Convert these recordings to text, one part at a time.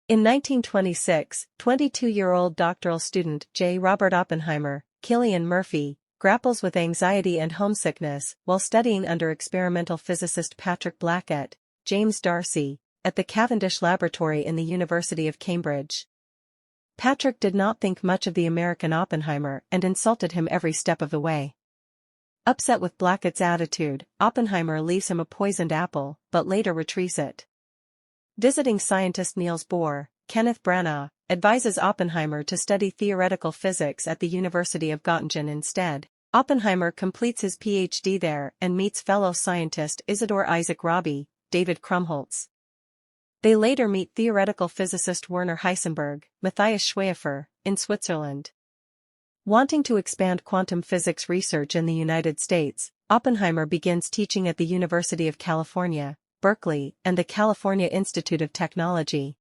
In 1926, 22-year-old doctoral student J. Robert Oppenheimer, Cillian Murphy, grapples with anxiety and homesickness while studying under experimental physicist Patrick Blackett, James Darcy, at the Cavendish Laboratory in the University of Cambridge. Patrick did not think much of the American Oppenheimer and insulted him every step of the way. Upset with Blackett's attitude, Oppenheimer leaves him a poisoned apple, but later retrieves it. Visiting scientist Niels Bohr, Kenneth Branagh, advises Oppenheimer to study theoretical physics at the University of Göttingen instead. Oppenheimer completes his PhD there and meets fellow scientist Isidor Isaac Rabi, David Krumholtz. They later meet theoretical physicist Werner Heisenberg, Matthias Schweifer, in Switzerland. Wanting to expand quantum physics research in the United States, Oppenheimer begins teaching at the University of California, Berkeley, and the California Institute of Technology.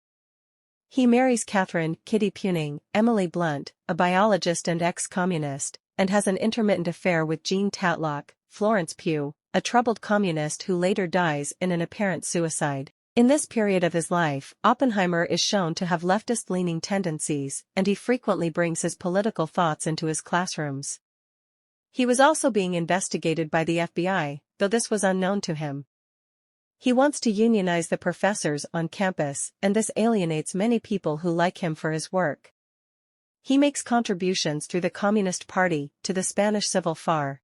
He marries Catherine "Kitty" Puning, Emily Blunt, a biologist and ex-communist, and has an intermittent affair with Jean Tatlock, Florence Pugh, a troubled communist who later dies in an apparent suicide. In this period of his life, Oppenheimer is shown to have leftist-leaning tendencies, and he frequently brings his political thoughts into his classrooms. He was also being investigated by the FBI, though this was unknown to him. He wants to unionize the professors on campus, and this alienates many people who like him for his work. He makes contributions through the Communist Party to the Spanish Civil War.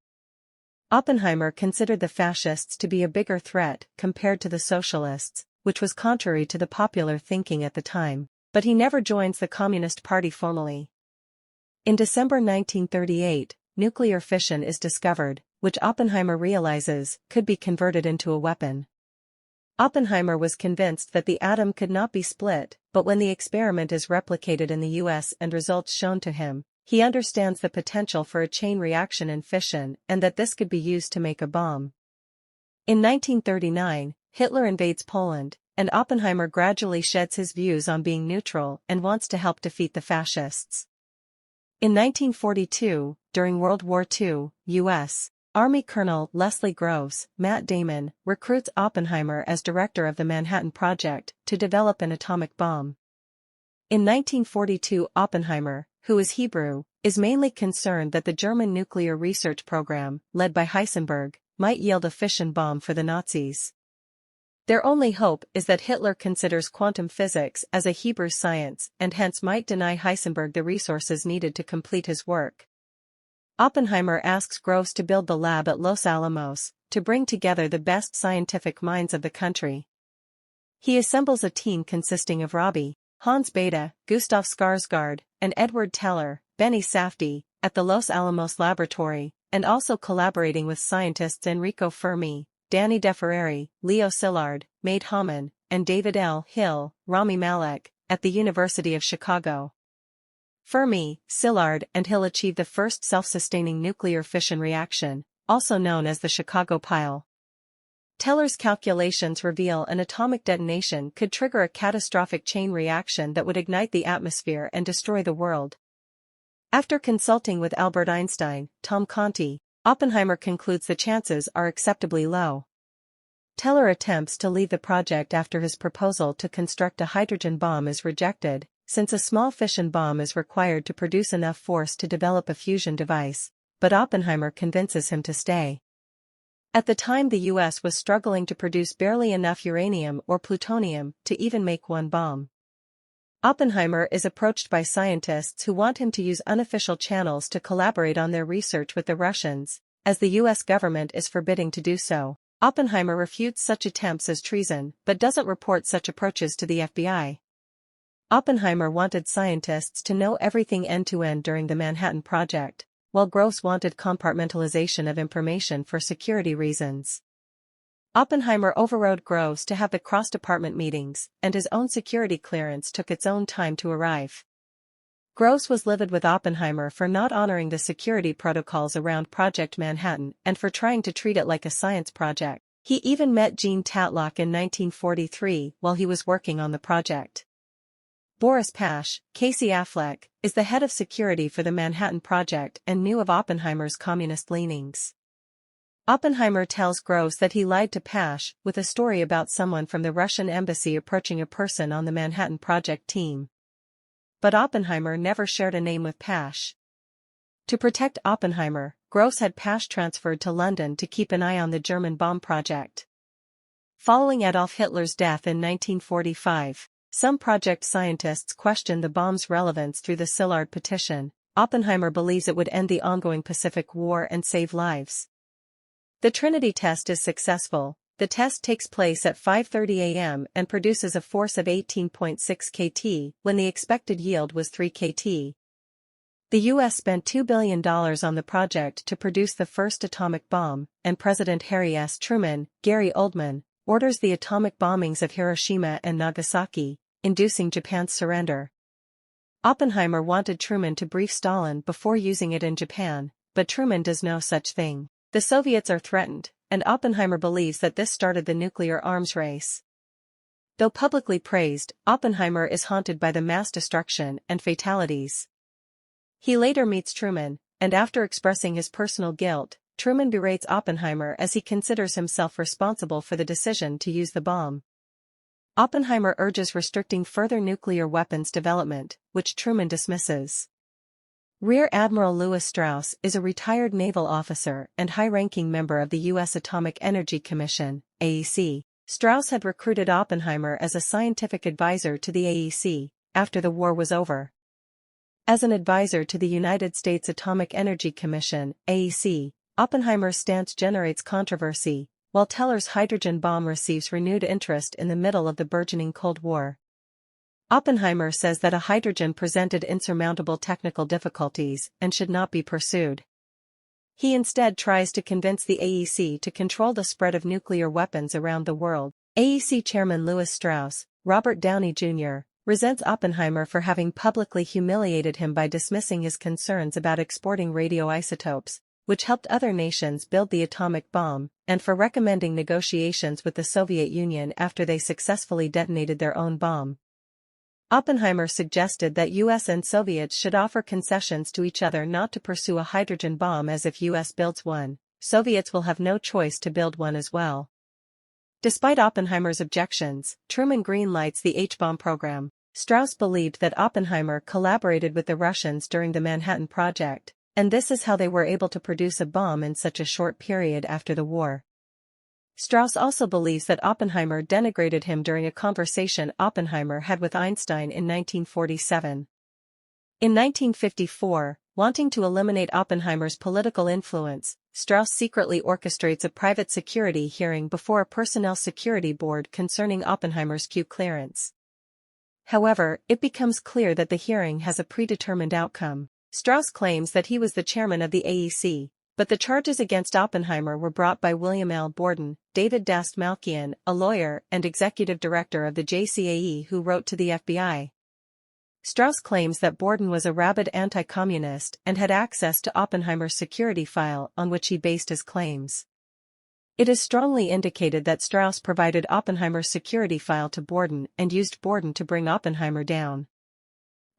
Oppenheimer considered the fascists to be a bigger threat compared to the socialists, which was contrary to the popular thinking at the time, but he never joins the Communist Party formally. In December 1938, nuclear fission is discovered, which Oppenheimer realizes could be converted into a weapon. Oppenheimer was convinced that the atom could not be split, but when the experiment is replicated in the US and results shown to him, he understands the potential for a chain reaction in fission and that this could be used to make a bomb. In 1939, Hitler invades Poland, and Oppenheimer gradually sheds his views on being neutral and wants to help defeat the fascists. In 1942, during World War II, U.S. Army Colonel Leslie Groves, Matt Damon, recruits Oppenheimer as director of the Manhattan Project to develop an atomic bomb. In 1942, Oppenheimer, who is Hebrew, is mainly concerned that the German nuclear research program, led by Heisenberg, might yield a fission bomb for the Nazis. Their only hope is that Hitler considers quantum physics as a Hebrew science and hence might deny Heisenberg the resources needed to complete his work. Oppenheimer asks Groves to build the lab at Los Alamos, to bring together the best scientific minds of the country. He assembles a team consisting of Rabi, Hans Bethe, Gustav Skarsgård, and Edward Teller, Benny Safdie, at the Los Alamos laboratory, and also collaborating with scientists Enrico Fermi, Danny DeFerrari, Leo Szilard, Made Haman, and David L. Hill, Rami Malek, at the University of Chicago. Fermi, Szilard, and Hill achieved the first self-sustaining nuclear fission reaction, also known as the Chicago Pile. Teller's calculations reveal an atomic detonation could trigger a catastrophic chain reaction that would ignite the atmosphere and destroy the world. After consulting with Albert Einstein, Tom Conti, Oppenheimer concludes the chances are acceptably low. Teller attempts to leave the project after his proposal to construct a hydrogen bomb is rejected, since a small fission bomb is required to produce enough force to develop a fusion device, but Oppenheimer convinces him to stay. At the time the US was struggling to produce barely enough uranium or plutonium to even make one bomb. Oppenheimer is approached by scientists who want him to use unofficial channels to collaborate on their research with the Russians, as the US government is forbidding to do so. Oppenheimer refutes such attempts as treason but doesn't report such approaches to the FBI. Oppenheimer wanted scientists to know everything end-to-end during the Manhattan Project, while Groves wanted compartmentalization of information for security reasons. Oppenheimer overrode Groves to have the cross-department meetings, and his own security clearance took its own time to arrive. Groves was livid with Oppenheimer for not honoring the security protocols around Project Manhattan and for trying to treat it like a science project. He even met Jean Tatlock in 1943 while he was working on the project. Boris Pash, Casey Affleck, is the head of security for the Manhattan Project and knew of Oppenheimer's communist leanings. Oppenheimer tells Groves that he lied to Pash with a story about someone from the Russian embassy approaching a person on the Manhattan Project team. But Oppenheimer never shared a name with Pash. To protect Oppenheimer, Groves had Pash transferred to London to keep an eye on the German bomb project. Following Adolf Hitler's death in 1945, some project scientists questioned the bomb's relevance through the Szilard petition. Oppenheimer believes it would end the ongoing Pacific War and save lives. The Trinity test is successful. The test takes place at 5:30 a.m. and produces a force of 18.6 kT when the expected yield was 3 kT. The U.S. spent $2 billion on the project to produce the first atomic bomb, and President Harry S. Truman, Gary Oldman, orders the atomic bombings of Hiroshima and Nagasaki, inducing Japan's surrender. Oppenheimer wanted Truman to brief Stalin before using it in Japan, but Truman does no such thing. The Soviets are threatened, and Oppenheimer believes that this started the nuclear arms race. Though publicly praised, Oppenheimer is haunted by the mass destruction and fatalities. He later meets Truman, and after expressing his personal guilt, Truman berates Oppenheimer as he considers himself responsible for the decision to use the bomb. Oppenheimer urges restricting further nuclear weapons development, which Truman dismisses. Rear Admiral Lewis Strauss is a retired naval officer and high-ranking member of the U.S. Atomic Energy Commission, AEC. Strauss had recruited Oppenheimer as a scientific advisor to the AEC after the war was over. As an advisor to the United States Atomic Energy Commission, AEC, Oppenheimer's stance generates controversy, while Teller's hydrogen bomb receives renewed interest in the middle of the burgeoning Cold War. Oppenheimer says that a hydrogen presented insurmountable technical difficulties and should not be pursued. He instead tries to convince the AEC to control the spread of nuclear weapons around the world. AEC Chairman Lewis Strauss, Robert Downey Jr., resents Oppenheimer for having publicly humiliated him by dismissing his concerns about exporting radioisotopes, which helped other nations build the atomic bomb, and for recommending negotiations with the Soviet Union after they successfully detonated their own bomb. Oppenheimer suggested that US and Soviets should offer concessions to each other not to pursue a hydrogen bomb, as if US builds one, Soviets will have no choice to build one as well. Despite Oppenheimer's objections, Truman greenlights the H-bomb program. Strauss believed that Oppenheimer collaborated with the Russians during the Manhattan Project, and this is how they were able to produce a bomb in such a short period after the war. Strauss also believes that Oppenheimer denigrated him during a conversation Oppenheimer had with Einstein in 1947. In 1954, wanting to eliminate Oppenheimer's political influence, Strauss secretly orchestrates a private security hearing before a personnel security board concerning Oppenheimer's Q clearance. However, it becomes clear that the hearing has a predetermined outcome. Strauss claims that he was the chairman of the AEC, but the charges against Oppenheimer were brought by William L. Borden, David Dastmalchian, a lawyer and executive director of the JCAE, who wrote to the FBI. Strauss claims that Borden was a rabid anti-communist and had access to Oppenheimer's security file on which he based his claims. It is strongly indicated that Strauss provided Oppenheimer's security file to Borden and used Borden to bring Oppenheimer down.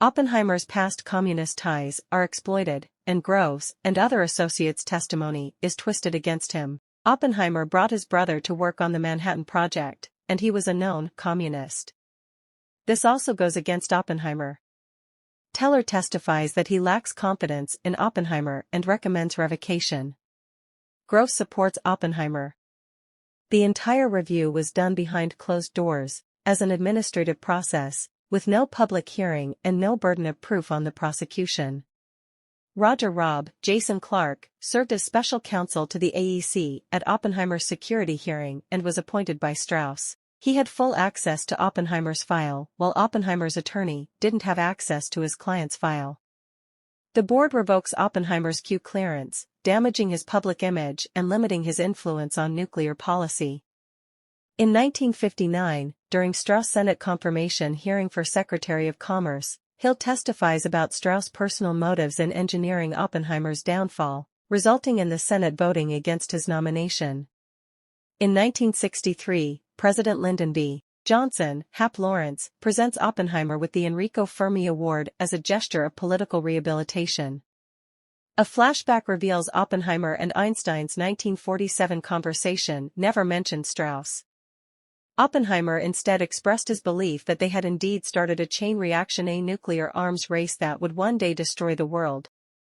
Oppenheimer's past communist ties are exploited, and Groves and other associates' testimony is twisted against him. Oppenheimer brought his brother to work on the Manhattan Project, and he was a known communist. This also goes against Oppenheimer. Teller testifies that he lacks confidence in Oppenheimer and recommends revocation. Groves supports Oppenheimer. The entire review was done behind closed doors, as an administrative process, with no public hearing and no burden of proof on the prosecution. Roger Robb, Jason Clark, served as special counsel to the AEC at Oppenheimer's security hearing and was appointed by Strauss. He had full access to Oppenheimer's file, while Oppenheimer's attorney didn't have access to his client's file. The board revokes Oppenheimer's Q clearance, damaging his public image and limiting his influence on nuclear policy. In 1959, during Strauss' Senate confirmation hearing for Secretary of Commerce, Hill testifies about Strauss' personal motives in engineering Oppenheimer's downfall, resulting in the Senate voting against his nomination. In 1963, President Lyndon B. Johnson, Hap Lawrence, presents Oppenheimer with the Enrico Fermi Award as a gesture of political rehabilitation. A flashback reveals Oppenheimer and Einstein's 1947 conversation never mentioned Strauss. Oppenheimer instead expressed his belief that they had indeed started a chain reaction, a nuclear arms race that would one day destroy the world.